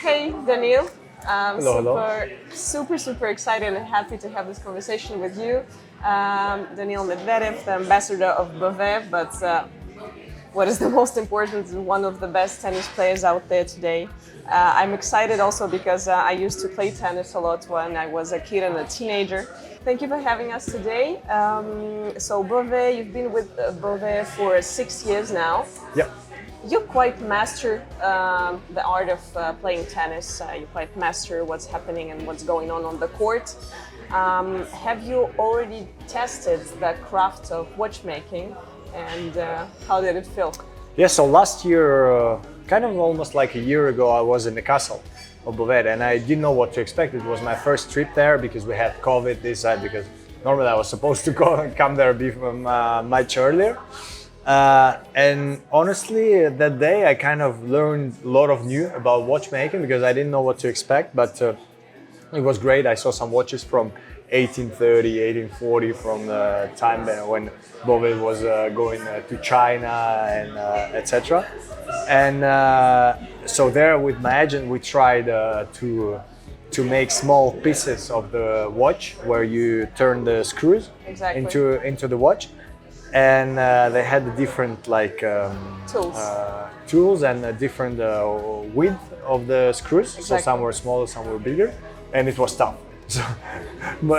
Hey, Daniil. I'm Hello, hello. super excited and happy to have this conversation with you. Daniil Medvedev, the ambassador of Bovet, but what is the most important is one of the best tennis players out there today. I'm excited also because I used to play tennis a lot when I was a kid and a teenager. Thank you for having us today. So Bovet, you've been with Bovet for 6 years now. Yep. You quite master the art of playing tennis. You quite master what's happening and what's going on the court. Have you already tested the craft of watchmaking, and how did it feel? Yeah, so last year, kind of almost like a year ago, I was in the castle of Bovet and I didn't know what to expect. It was my first trip there because we had COVID this side, because normally I was supposed to come there much earlier. And honestly, that day I kind of learned a lot of new about watchmaking because I didn't know what to expect, but it was great. I saw some watches from 1830, 1840 from the time when Bovet was going to China and etc. And so there with my agent we tried to make small pieces of the watch where you turn the screws into the watch. And they had different tools and a different width of the screws. Exactly. So some were smaller, some were bigger, and it was tough. So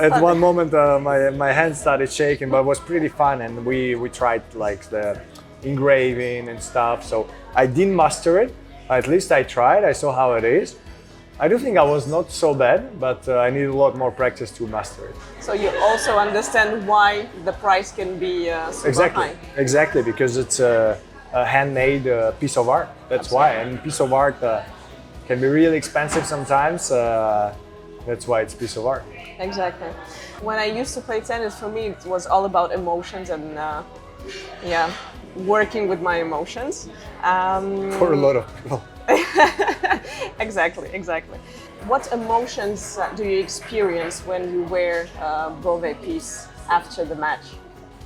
at one moment my hands started shaking, but it was pretty fun, and we tried like the engraving and stuff. So I didn't master it. At least I tried. I saw how it is. I do think I was not so bad, but I need a lot more practice to master it. So you also understand why the price can be super high. Exactly, because it's a handmade piece of art. That's Absolutely. why. And piece of art can be really expensive sometimes. That's why it's a piece of art. Exactly. When I used to play tennis, for me it was all about emotions and working with my emotions. For a lot of people. Exactly. What emotions do you experience when you wear a Bovet piece after the match?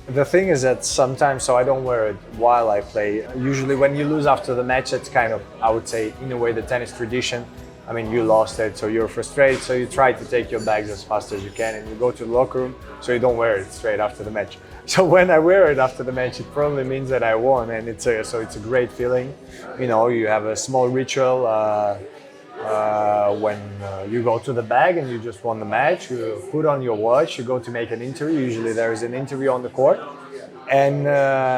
The thing is that sometimes, so I don't wear it while I play. Usually when you lose after the match, it's kind of, I would say, in a way, the tennis tradition. I mean, you lost it, so you're frustrated, so you try to take your bags as fast as you can and you go to the locker room, so you don't wear it straight after the match. So when I wear it after the match, it probably means that I won, and it's a great feeling. You know, you have a small ritual when you go to the bag and you just won the match. You put on your watch, you go to make an interview. Usually there is an interview on the court, and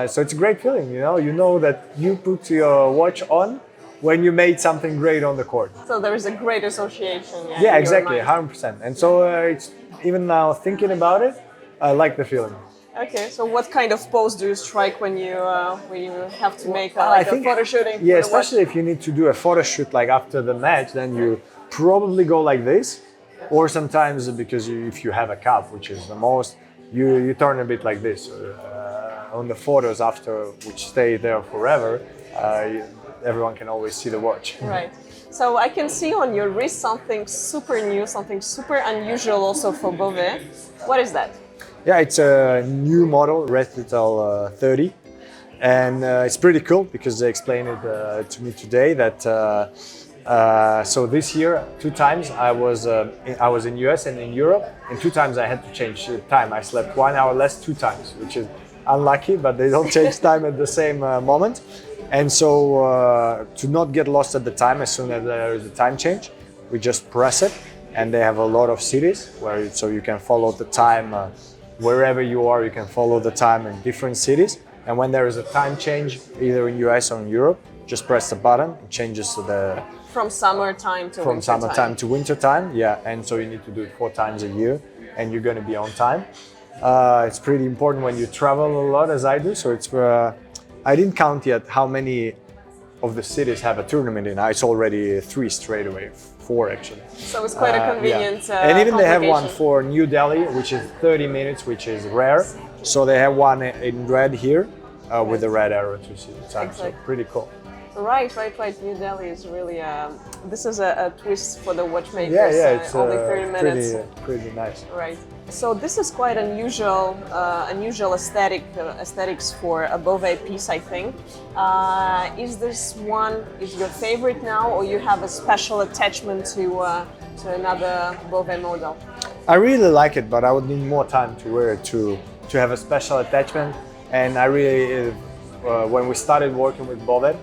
so it's a great feeling. You know that you put your watch on when you made something great on the court. So there is a great association. Yeah, exactly, 100%. And so it's even now thinking about it, I like the feeling. Okay, so what kind of pose do you strike when you have to make I a think, photo shooting? Yeah, for the especially if you need to do a photo shoot like after the match, then you probably go like this, or sometimes because if you have a cup, which is the most, you turn a bit like this. On the photos after, which stay there forever, everyone can always see the watch. Right. So I can see on your wrist something super new, something super unusual also for Bovet. What is that? Yeah, it's a new model, Récital 30, and it's pretty cool because they explained it to me today that so this year 2 times I was in US and in Europe, and 2 times I had to change time. I slept 1 hour less 2 times, which is unlucky, but they don't change time at the same moment. And so to not get lost at the time, as soon as there is a time change, we just press it, and they have a lot of cities so you can follow the time. Wherever you are, you can follow the time in different cities. And when there is a time change, either in US or in Europe, just press the button, it changes to From summertime to from winter summertime time. to winter time. Yeah, and so you need to do it 4 times a year, and you're going to be on time. It's pretty important when you travel a lot, as I do. So I didn't count yet how many of the cities have a tournament in. It's already 3 straight away, 4 actually. So it's quite a convenient And even they have one complication. for New Delhi, which is 30 minutes, which is rare. So they have one in red here with the red arrow to see the time. Exactly. So pretty cool. Right. New Delhi is really this is a twist for the watchmakers. Yeah, it's only 30 minutes. pretty nice. Right. So this is quite unusual, aesthetics for a Bovet piece, I think. Is this one is your favorite now, or you have a special attachment to another Bovet model? I really like it, but I would need more time to wear it to have a special attachment. And I really, when we started working with Bovet,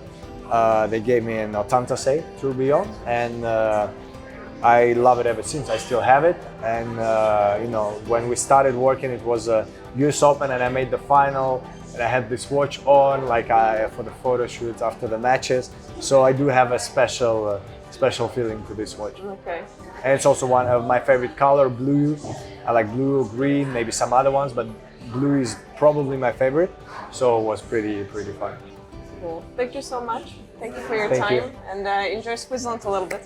they gave me an 86 tourbillon, and I love it ever since. I still have it, and you know, when we started working, it was a US Open, and I made the final, and I had this watch on, like for the photo shoots after the matches. So I do have a special feeling to this watch. Okay. And it's also one of my favorite color, blue. I like blue, green, maybe some other ones, but blue is probably my favorite. So it was pretty fun. Cool. Thank you so much. Thank you for your Thank time, you. and enjoy Switzerland a little bit.